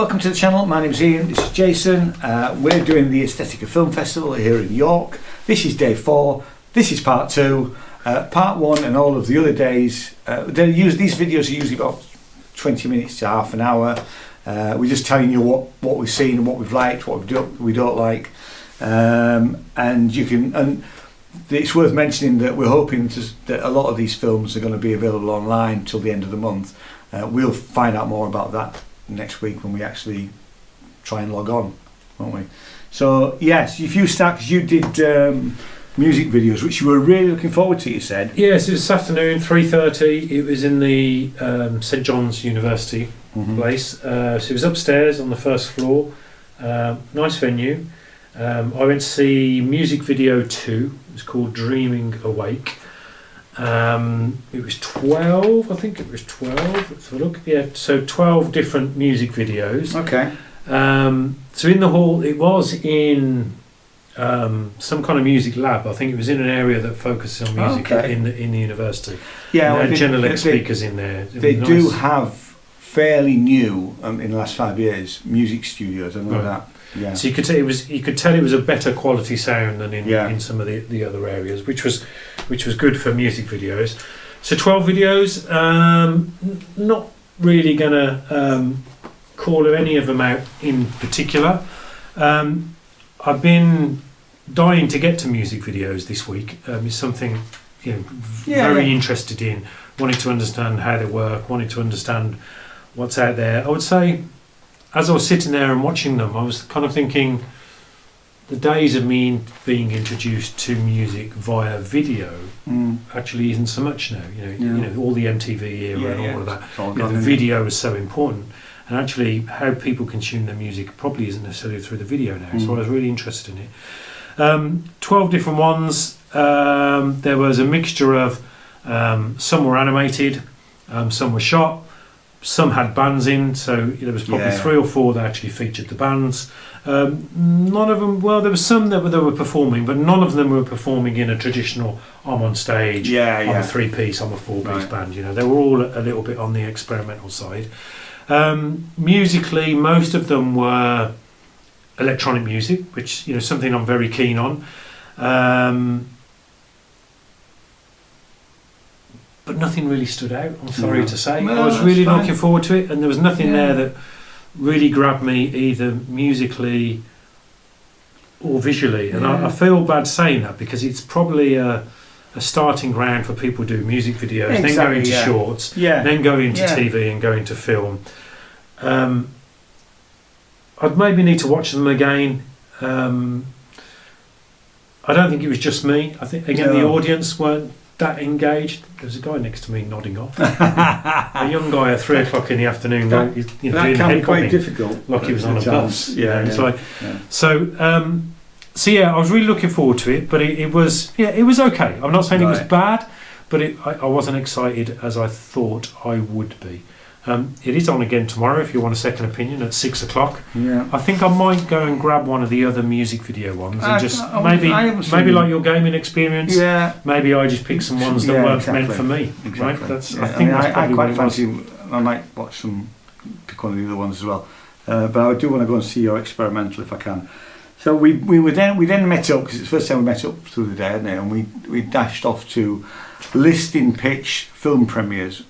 welcome to the channel. My name's Ian, this is Jason. We're doing the Aesthetica Film Festival here in York. This is day 4, this is part 2. Part 1 and all of the other days, these videos are usually about 20 minutes to half an hour. We're just telling you what we've seen and what we've liked, what we don't like. And it's worth mentioning that we're hoping that a lot of these films are going to be available online till the end of the month. We'll find out more about that next week when we actually try and log on, won't we? So yes, if you start, because you did music videos, which you were really looking forward to, you said. Yes, it was this afternoon, 3:30. It was in the St John's University place. So it was upstairs on the first floor. Nice venue. I went to see music video 2. It was called Dreaming Awake. It was 12, I think it was 12. Let's have a look. Yeah, so 12 different music videos. Okay. So in the hall, it was in some kind of music lab. I think it was in an area that focuses on music in the university. Yeah, and they had general speakers in there. They do have fairly new, in the last 5 years, music studios. I know that. Yeah. So you could tell it was a better quality sound than in some of the other areas, which was good for music videos. So 12 videos. Not really gonna call any of them out in particular. I've been dying to get to music videos this week. It's something very interested in, wanting to understand how they work, wanting to understand what's out there. I would say, as I was sitting there and watching them, I was kind of thinking, the days of me being introduced to music via video actually isn't so much now. You know, all the MTV era and all of that. The video is so important, and actually how people consume their music probably isn't necessarily through the video now. So I was really interested in it. 12 different ones. There was a mixture of some were animated, some were shot. Some had bands in, so there was probably 3 or 4 that actually featured the bands. None of them, well, there were some that were performing, but none of them were performing in a traditional, I'm on stage, I'm a 3-piece, I'm a 4-piece band. They were all a little bit on the experimental side. Musically, most of them were electronic music, which something I'm very keen on. But nothing really stood out, I'm sorry to say. I was really looking forward to it, and there was nothing there that really grabbed me, either musically or visually. And I feel bad saying that, because it's probably a starting ground for people to do music videos, then go into shorts, then go into TV and go into film. I'd maybe need to watch them again. I don't think it was just me. I think, again, the audience weren't that engaged. There's a guy next to me nodding off. A young guy at 3 o'clock in the afternoon. That can be quite difficult. Like he was on a bus. So I was really looking forward to it, but it was okay. I'm not saying it was bad, but I wasn't excited as I thought I would be. It is on again tomorrow if you want a second opinion at 6 o'clock. I think I might go and grab one of the other music video ones and just maybe like your gaming experience. Maybe I just pick some ones that weren't meant for me. Right? I quite fancy. I might watch some, pick one of the other ones as well. But I do want to go and see your experimental if I can. So we then met up, because it's the first time we met up through the day, isn't it? And we dashed off to listing pitch film premieres.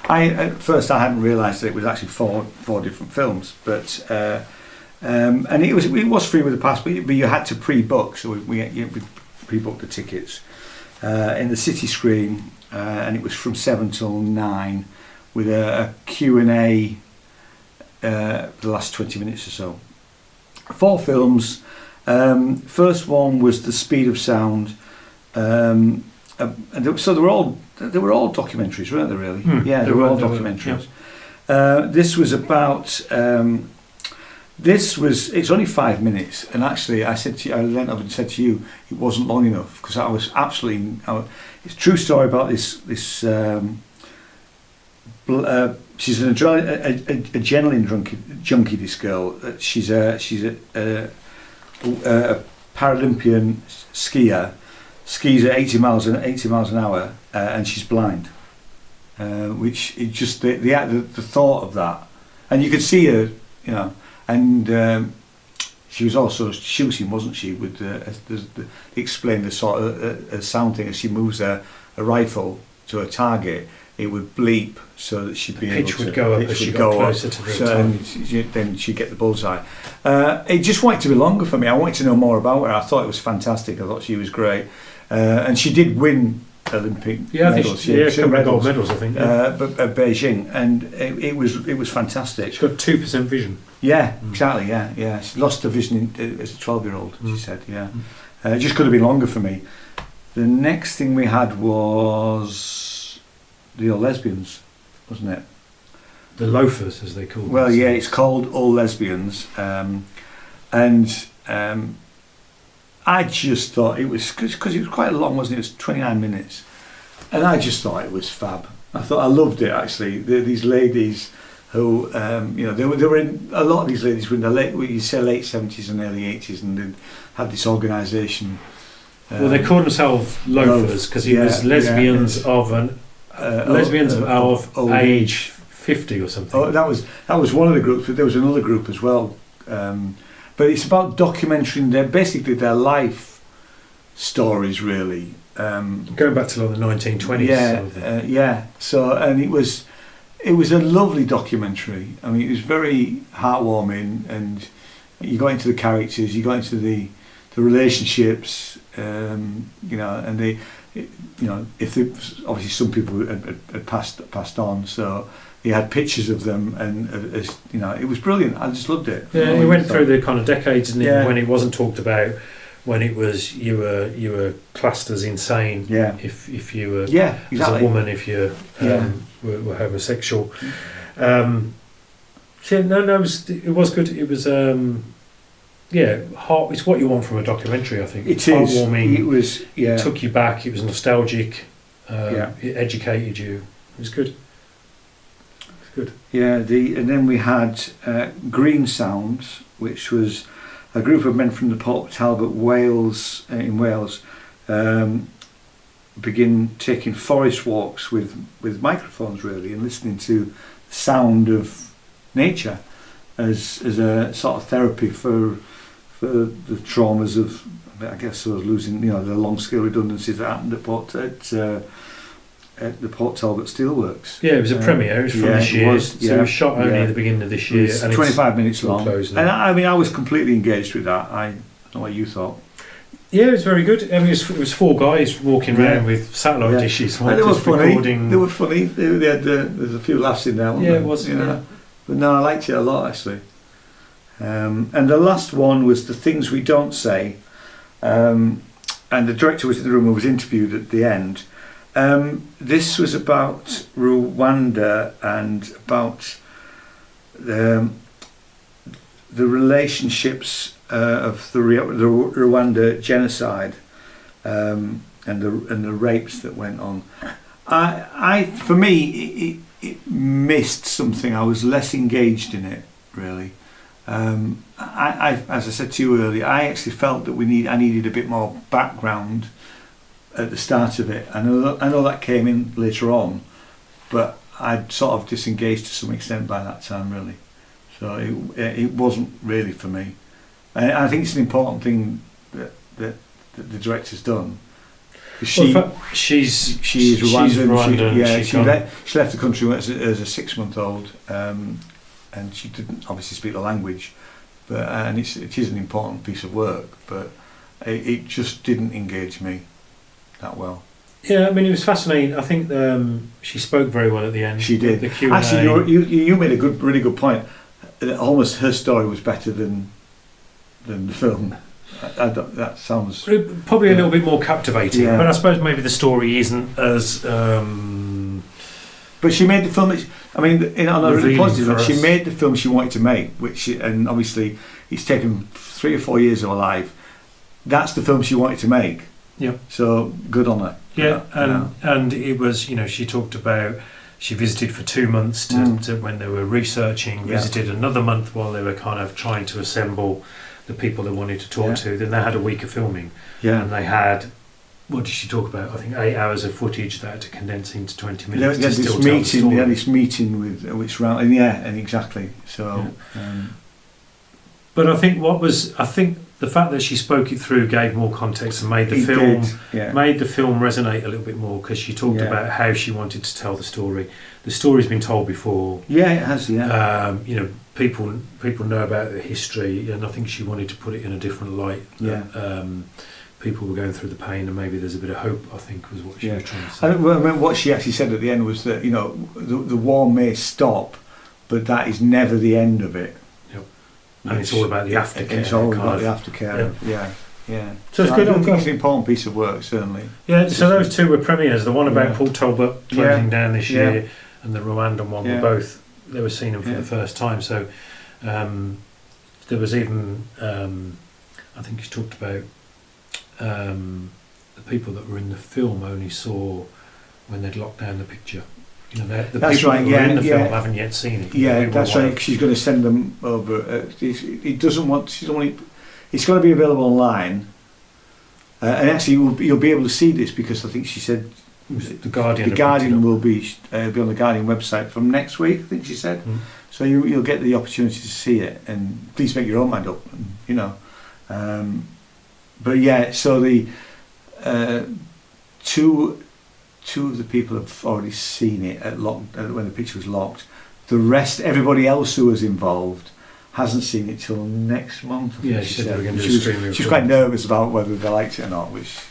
At first I hadn't realised that it was actually four different films, but and it was free with the pass, but you had to pre-book, so we pre-booked the tickets in the City Screen, and it was from 7 till 9 with a Q&A the last 20 minutes or so. 4 films. First one was The Speed of Sound. So they were all documentaries, weren't they? Really? They were all documentaries. This was about. It's only 5 minutes, and actually, I leant up and said to you, it wasn't long enough, because I was absolutely. It's a true story about this. She's an adrenaline junkie. This girl. She's a Paralympian skier. Skis at 80 miles an hour, and she's blind. Which it just the thought of that, and you could see her you know, and she was also shooting, wasn't she? With explain the sort of sound thing as she moves a rifle to a target, it would bleep so that she'd be able to. Pitch would go up as she got closer to the target. Then she'd get the bullseye. It just wanted to be longer for me. I wanted to know more about her. I thought it was fantastic. I thought she was great, and she did win Olympic medals. She a couple of gold medals, I think. But at Beijing, and it was fantastic. She got 2% vision. Yeah, exactly. Yeah. She lost her vision as a 12-year-old. She said, yeah. It just could have been longer for me. The next thing we had was the All Lesbians, wasn't it? The loafers, as they call them. Well, yeah, it's called All Lesbians, and I just thought it was, because it was quite long, wasn't it? It was 29 minutes, and I just thought it was fab. I loved it actually. These ladies who, they were in, a lot of these ladies were in the late 70s and early 80s, and they had this organisation. Well, they called themselves loafers because it was lesbians of age 50 or something. Oh, that was one of the groups, but there was another group as well. But it's about documenting their life stories, really. Going back to like the 1920s. So, and it was a lovely documentary. I mean, it was very heartwarming, and you got into the characters, you got into the relationships, and obviously some people had passed on, so he had pictures of them, and it was brilliant. I just loved it. Yeah, he went through the kind of decades, and when it wasn't talked about, when it was you were classed as insane. Yeah. If you were exactly. As a woman, if you were homosexual. It was good. It was. It's what you want from a documentary, I think. It is. Heartwarming. It was, It took you back. It was nostalgic. It educated you. It was good. Good. Yeah. And then we had Green Sounds, which was a group of men from the Port Talbot, Wales, in Wales, begin taking forest walks with microphones, really, and listening to the sound of nature as a sort of therapy for the traumas of, I guess, sort of losing, the long scale redundancies that happened at the Port Talbot Steelworks. Yeah, it was a premiere. It was from this year. It was shot only at the beginning of this year. It's 25 minutes long. And I was completely engaged with that. I don't know what you thought. Yeah, it was very good. I mean, it was four guys walking around with satellite dishes. They were funny. They were funny. They had, there's a few laughs in there. It was. But no, I liked it a lot, actually. And the last one was The Things We Don't Say. And the director was in the room and was interviewed at the end. This was about Rwanda and about the relationships of the Rwanda genocide, and the rapes that went on. For me, it missed something. I was less engaged in it, really. As I said to you earlier, I actually felt that I needed a bit more background at the start of it. I know that came in later on, but I'd sort of disengaged to some extent by that time, really. So it wasn't really for me. And I think it's an important thing that the director's done. She's Rwandan. She left the country as a 6-month-old, and she didn't obviously speak the language, and it is an important piece of work, but it just didn't engage me that well. Yeah, I mean, it was fascinating. I think she spoke very well at the end. She did. The Q&A. Actually, you made a really good point. Almost her story was better than the film. That sounds probably a little bit more captivating, but I suppose maybe the story isn't as. But she made the film. I mean, on a really positive note, she made the film she wanted to make, and obviously it's taken 3 or 4 years of her life. That's the film she wanted to make. Yeah. So good on her. Yeah, and it was, she talked about. She visited for 2 months to when they were researching. Visited another month while they were kind of trying to assemble the people they wanted to talk to. Then they had a week of filming, and they had what did she talk about? I think 8 hours of footage that had to condense into 20 minutes. They had this meeting with which round, and exactly. So, but I think the fact that she spoke it through gave more context and made the film resonate a little bit more, because she talked about how she wanted to tell the story. The story's been told before. Yeah, it has. Yeah. People know about the history, and I think she wanted to put it in a different light. Yeah. People were going through the pain, and maybe there's a bit of hope, I think, was what she was trying to say. I remember what she actually said at the end was that, the war may stop, but that is never the end of it. Yep. And it's all about the aftercare. It's all about the aftercare. Yeah. So it's good. I think it's an important piece of work, certainly. Yeah, so those two were premieres. The one about Paul Talbot closing down this year, and the Rwandan one they were seeing them for the first time. So there was even, I think he talked about, the people that were in the film only saw when they'd locked down the picture. The that's people right. that were in the film haven't yet seen it. Yeah, that's right. She's going to send them over. It doesn't want. It's going to be available online, and actually you'll be able to see this, because I think she said the Guardian. The Guardian will be on the Guardian website from next week, I think she said. So you'll get the opportunity to see it, and please make your own mind up. But yeah, so the two of the people have already seen it when the picture was locked. The rest, everybody else who was involved, hasn't seen it till next month. Yeah, she said they were going to do streaming. She was quite nervous about whether they liked it or not, which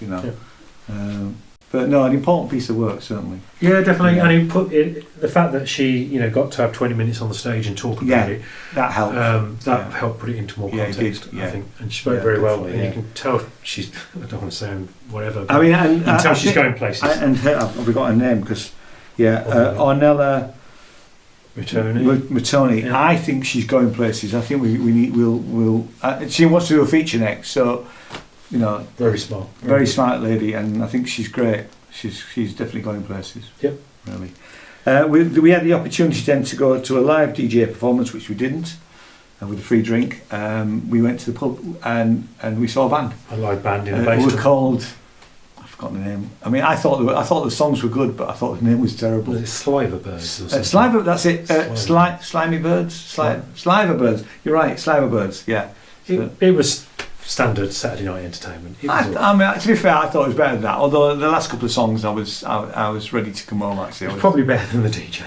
but no, an important piece of work, certainly. Yeah, definitely. And he put it, the fact that she, got to have 20 minutes on the stage and talk about it. That helped. That helped put it into more context, I think. And she spoke very well. And you can tell she's, I don't want to sound whatever. But you can tell she's going places. And I've forgot her name, because, Ornella Matoni. Yeah. I think she's going places. I think we'll she wants to do a feature next, so. Very smart, very smart lady, and I think she's great. She's definitely going places. Yep, really. We had the opportunity then to go to a live DJ performance, which we didn't, with a free drink. We went to the pub and we saw a band. A live band in the basement. They were called. I've forgotten the name. I mean, I thought the songs were good, but I thought the name was terrible. Was it Sliver Birds? Or Sliver, that's it. Slimy Birds. Sliver Birds. You're right. Sliver Birds. Yeah. It was standard Saturday night entertainment. I mean, to be fair, I thought it was better than that. Although the last couple of songs, I was ready to come home. Actually, it was probably better than the DJ.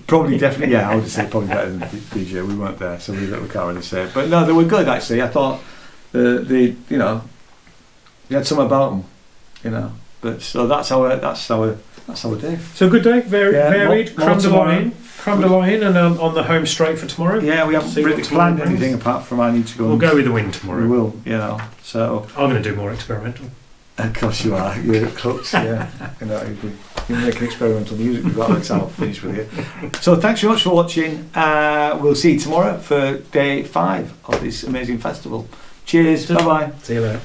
Probably, definitely, yeah. I would say probably better than the DJ. We weren't there, so we can't really say. But no, they were good actually. I thought they had something about them, But so that's our day. So good day, varied. Crammed a lot in, and on the home straight for tomorrow. Yeah, we haven't really planned anything apart from I need to go. We'll go with the wind tomorrow. We will, So I'm going to do more experimental. Of course you are. You're a klutz, yeah. You're making experimental music. We've got to finish with you. So thanks very much for watching. We'll see you tomorrow for day 5 of this amazing festival. Cheers. Bye bye. See you later.